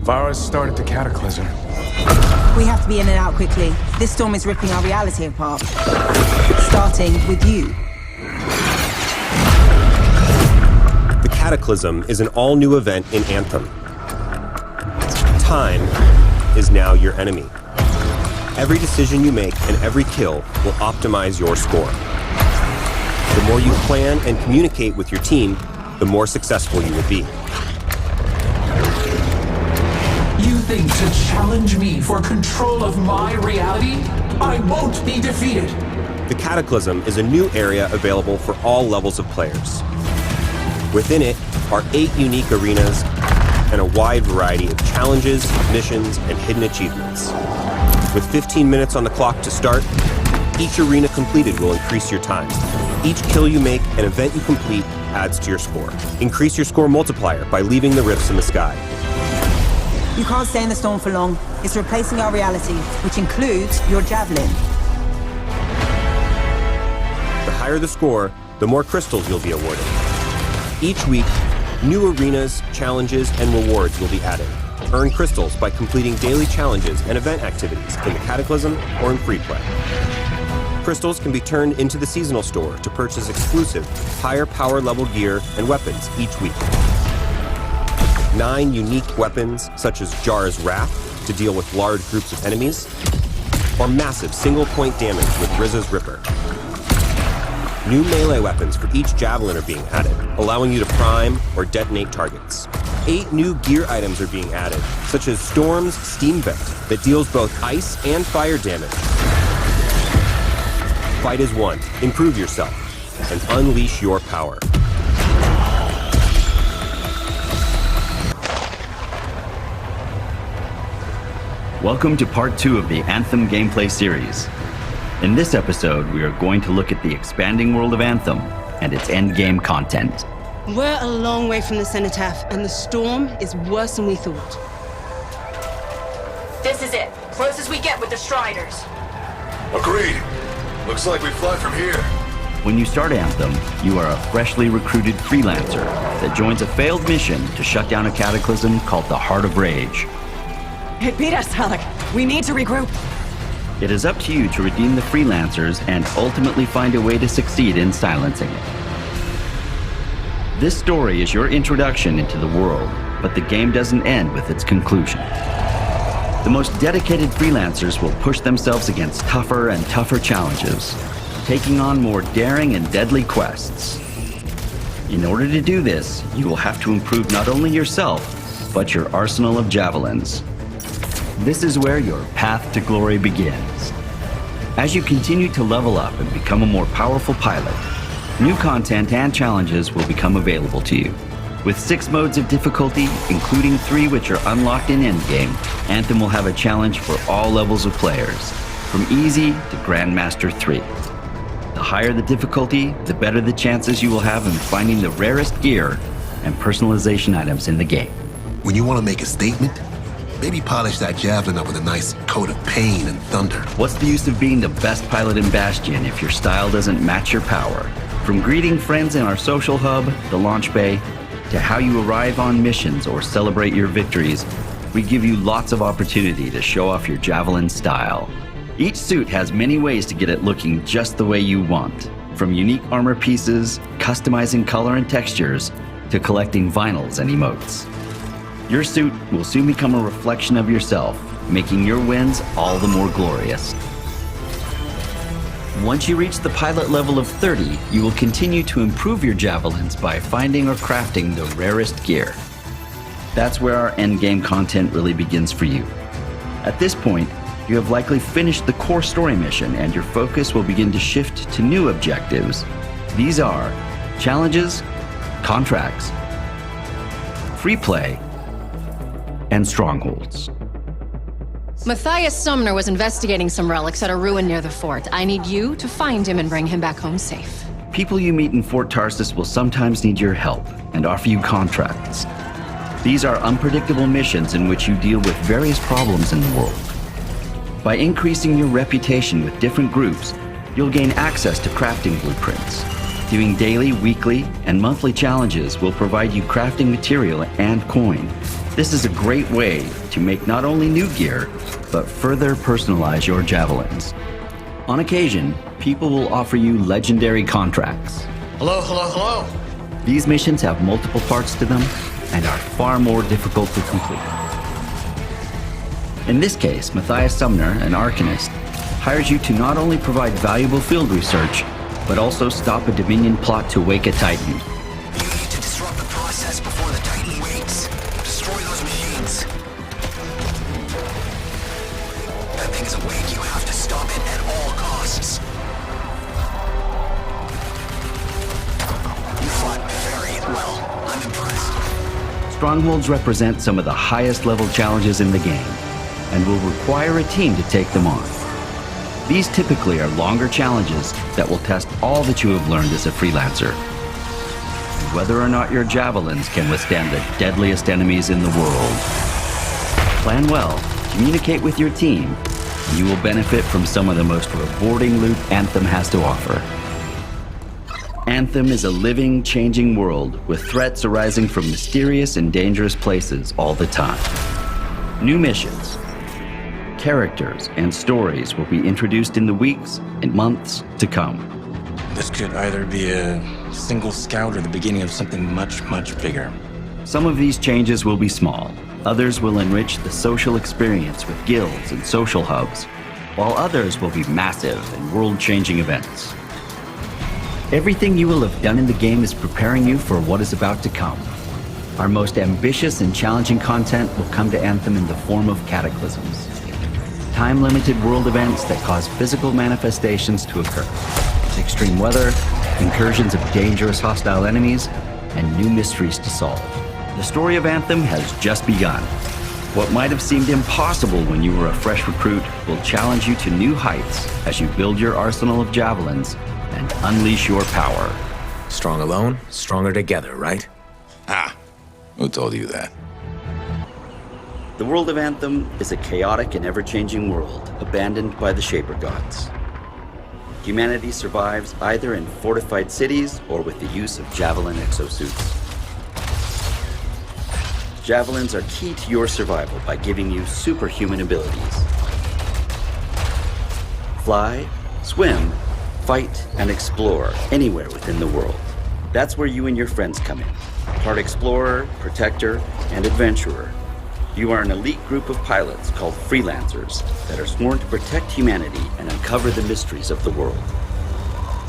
Virus started the Cataclysm. We have to be in and out quickly. This storm is ripping our reality apart. Starting with you. The Cataclysm is an all-new event in Anthem. Time is now your enemy. Every decision you make and every kill will optimize your score. The more you plan and communicate with your team, the more successful you will be. You think to challenge me for control of my reality? I won't be defeated. The Cataclysm is a new area available for all levels of players. Within it are 8 unique arenas and a wide variety of challenges, missions, and hidden achievements. With 15 minutes on the clock to start, each arena completed will increase your time. Each kill you make and event you complete adds to your score. Increase your score multiplier by leaving the rifts in the sky. You can't stay in the storm for long. It's replacing our reality, which includes your javelin. The higher the score, the more crystals you'll be awarded. Each week, new arenas, challenges, and rewards will be added. Earn crystals by completing daily challenges and event activities in the Cataclysm or in free play. Crystals can be turned into the seasonal store to purchase exclusive, higher power level gear and weapons each week. 9 unique weapons, such as Jar's Wrath, to deal with large groups of enemies, or massive single-point damage with Rizza's Ripper. New melee weapons for each javelin are being added, allowing you to prime or detonate targets. 8 new gear items are being added, such as Storm's Steam Vent, that deals both ice and fire damage. Fight as one, improve yourself, and unleash your power. Welcome to part 2 of the Anthem gameplay series. In this episode, we are going to look at the expanding world of Anthem and its endgame content. We're a long way from the cenotaph, and the storm is worse than we thought. This is it. Close as we get with the Striders. Agreed. Looks like we fly from here. When you start Anthem, you are a freshly recruited freelancer that joins a failed mission to shut down a cataclysm called the Heart of Rage. It beat us, Alec. We need to regroup. It is up to you to redeem the freelancers and ultimately find a way to succeed in silencing it. This story is your introduction into the world, but the game doesn't end with its conclusion. The most dedicated freelancers will push themselves against tougher and tougher challenges, taking on more daring and deadly quests. In order to do this, you will have to improve not only yourself, but your arsenal of javelins. This is where your path to glory begins. As you continue to level up and become a more powerful pilot, new content and challenges will become available to you. With 6 modes of difficulty, including 3 which are unlocked in endgame, Anthem will have a challenge for all levels of players, from easy to Grandmaster 3. The higher the difficulty, the better the chances you will have in finding the rarest gear and personalization items in the game. When you want to make a statement, maybe polish that javelin up with a nice coat of pain and thunder. What's the use of being the best pilot in Bastion if your style doesn't match your power? From greeting friends in our social hub, the launch bay, to how you arrive on missions or celebrate your victories, we give you lots of opportunity to show off your javelin style. Each suit has many ways to get it looking just the way you want, from unique armor pieces, customizing color and textures, to collecting vinyls and emotes. Your suit will soon become a reflection of yourself, making your wins all the more glorious. Once you reach the pilot level of 30, you will continue to improve your javelins by finding or crafting the rarest gear. That's where our endgame content really begins for you. At this point, you have likely finished the core story mission and your focus will begin to shift to new objectives. These are challenges, contracts, free play, and strongholds. Matthias Sumner was investigating some relics at a ruin near the fort. I need you to find him and bring him back home safe. People you meet in Fort Tarsis will sometimes need your help and offer you contracts. These are unpredictable missions in which you deal with various problems in the world. By increasing your reputation with different groups, you'll gain access to crafting blueprints. Doing daily, weekly, and monthly challenges will provide you crafting material and coin. This is a great way to make not only new gear, but further personalize your javelins. On occasion, people will offer you legendary contracts. Hello, hello, hello. These missions have multiple parts to them and are far more difficult to complete. In this case, Matthias Sumner, an Arcanist, hires you to not only provide valuable field research, but also stop a Dominion plot to wake a Titan. You need to disrupt the process before the Titan wakes. Destroy those machines. That thing's awake. You have to stop it at all costs. You fought very well. I'm impressed. Strongholds represent some of the highest level challenges in the game, and will require a team to take them on. These typically are longer challenges that will test all that you have learned as a freelancer, and whether or not your javelins can withstand the deadliest enemies in the world. Plan well, communicate with your team, and you will benefit from some of the most rewarding loot Anthem has to offer. Anthem is a living, changing world with threats arising from mysterious and dangerous places all the time. New missions, characters, and stories will be introduced in the weeks and months to come. This could either be a single scout or the beginning of something much, much bigger. Some of these changes will be small. Others will enrich the social experience with guilds and social hubs, while others will be massive and world-changing events. Everything you will have done in the game is preparing you for what is about to come. Our most ambitious and challenging content will come to Anthem in the form of cataclysms. Time-limited world events that cause physical manifestations to occur. Extreme weather, incursions of dangerous hostile enemies, and new mysteries to solve. The story of Anthem has just begun. What might have seemed impossible when you were a fresh recruit will challenge you to new heights as you build your arsenal of javelins and unleash your power. Strong alone, stronger together, right? Ah, who told you that? The world of Anthem is a chaotic and ever-changing world abandoned by the Shaper Gods. Humanity survives either in fortified cities or with the use of javelin exosuits. Javelins are key to your survival by giving you superhuman abilities. Fly, swim, fight, and explore anywhere within the world. That's where you and your friends come in. Part explorer, protector, and adventurer. You are an elite group of pilots called freelancers that are sworn to protect humanity and uncover the mysteries of the world.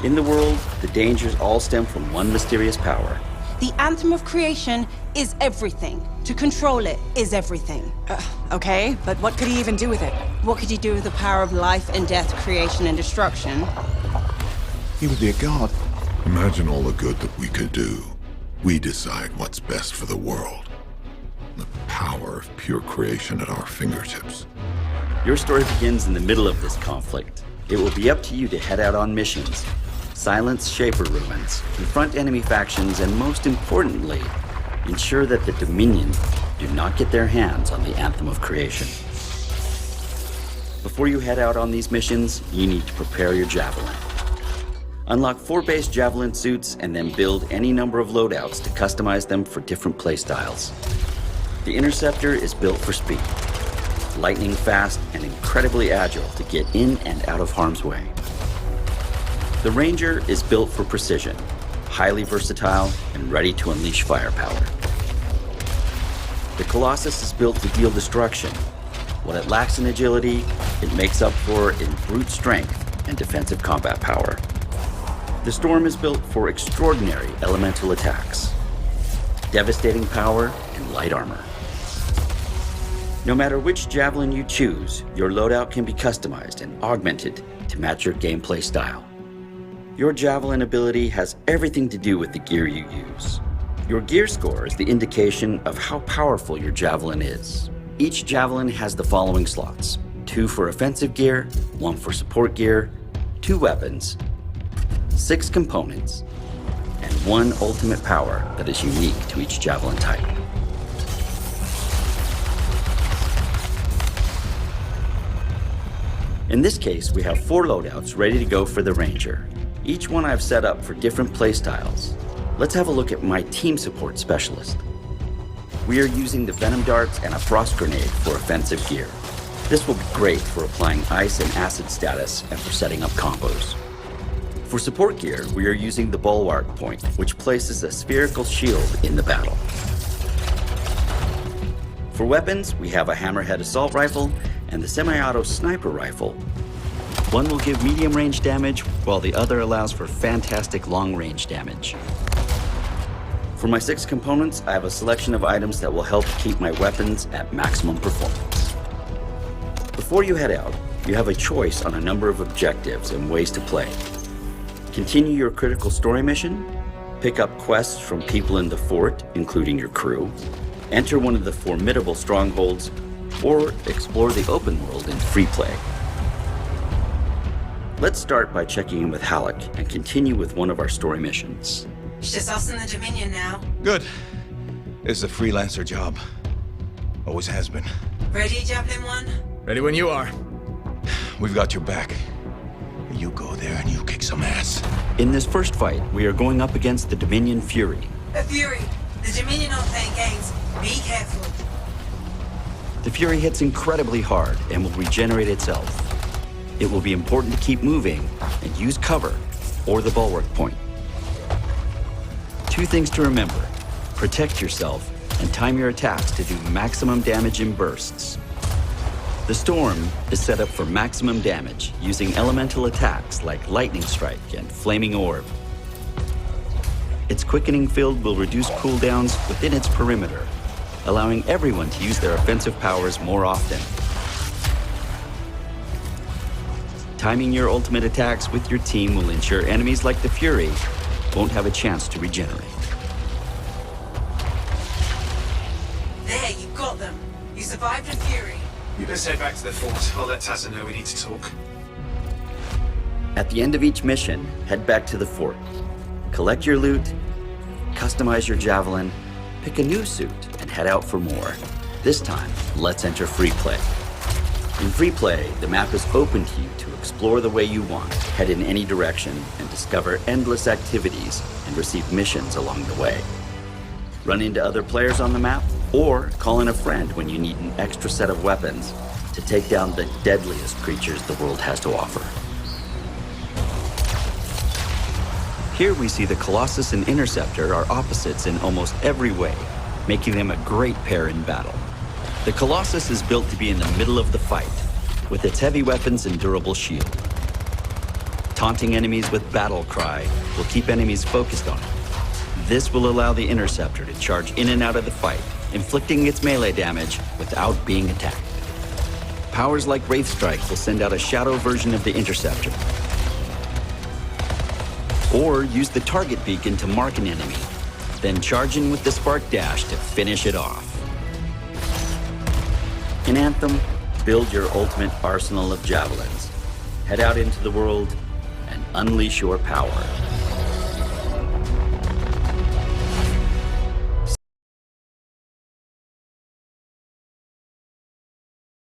In the world, the dangers all stem from one mysterious power. The Anthem of Creation is everything. To control it is everything. Okay, but what could he even do with it? What could you do with the power of life and death, creation and destruction? He would be a god. Imagine all the good that we could do. We decide what's best for the world. The power of pure creation at our fingertips. Your story begins in the middle of this conflict. It will be up to you to head out on missions, silence Shaper ruins, confront enemy factions, and most importantly, ensure that the Dominion do not get their hands on the Anthem of Creation. Before you head out on these missions, you need to prepare your javelin. Unlock 4 base javelin suits and then build any number of loadouts to customize them for different playstyles. The Interceptor is built for speed, lightning fast and incredibly agile to get in and out of harm's way. The Ranger is built for precision, highly versatile and ready to unleash firepower. The Colossus is built to deal destruction. What it lacks in agility, it makes up for in brute strength and defensive combat power. The Storm is built for extraordinary elemental attacks, devastating power, and light armor. No matter which javelin you choose, your loadout can be customized and augmented to match your gameplay style. Your javelin ability has everything to do with the gear you use. Your gear score is the indication of how powerful your javelin is. Each javelin has the following slots: 2 for offensive gear, 1 for support gear, 2 weapons, 6 components, and 1 ultimate power that is unique to each javelin type. In this case, we have 4 loadouts ready to go for the Ranger. Each one I've set up for different playstyles. Let's have a look at my team support specialist. we are using the Venom Darts and a Frost Grenade for offensive gear. This will be great for applying ice and acid status and for setting up combos. For support gear, we are using the Bulwark Point, which places a spherical shield in the battle. For weapons, we have a Hammerhead Assault Rifle and the Semi-Auto Sniper Rifle. One will give medium-range damage, while the other allows for fantastic long-range damage. For my 6 components, I have a selection of items that will help keep my weapons at maximum performance. Before you head out, you have a choice on a number of objectives and ways to play. Continue your critical story mission, pick up quests from people in the fort, including your crew, enter one of the formidable strongholds, or explore the open world in free play. Let's start by checking in with Halleck and continue with one of our story missions. It's just us and the Dominion now. Good. This is a freelancer job. Always has been. Ready, Javelin 1? Ready when you are. We've got your back. You go there and you kick some ass. In this first fight, we are going up against the Dominion Fury. A Fury. The Dominion aren't playing games. Be careful. The Fury hits incredibly hard and will regenerate itself. It will be important to keep moving and use cover or the Bulwark Point. 2 things to remember: protect yourself and time your attacks to do maximum damage in bursts. The Storm is set up for maximum damage using elemental attacks like Lightning Strike and Flaming Orb. Its quickening field will reduce cooldowns within its perimeter, allowing everyone to use their offensive powers more often. Timing your ultimate attacks with your team will ensure enemies like the Fury won't have a chance to regenerate. There, you got them. You survived a Fury. You best head back to the fort. I'll let Tazza know we need to talk. At the end of each mission, head back to the fort. Collect your loot, customize your javelin, pick a new suit, and head out for more. This time, let's enter free play. In free play, the map is open to you to explore the way you want, head in any direction, and discover endless activities and receive missions along the way. Run into other players on the map, or call in a friend when you need an extra set of weapons to take down the deadliest creatures the world has to offer. Here we see the Colossus and Interceptor are opposites in almost every way, making them a great pair in battle. The Colossus is built to be in the middle of the fight, with its heavy weapons and durable shield. Taunting enemies with Battle Cry will keep enemies focused on it. This will allow the Interceptor to charge in and out of the fight, inflicting its melee damage without being attacked. Powers like Wraith Strike will send out a shadow version of the Interceptor. Or use the target beacon to mark an enemy, then charge in with the Spark Dash to finish it off. In Anthem, build your ultimate arsenal of javelins. Head out into the world and unleash your power.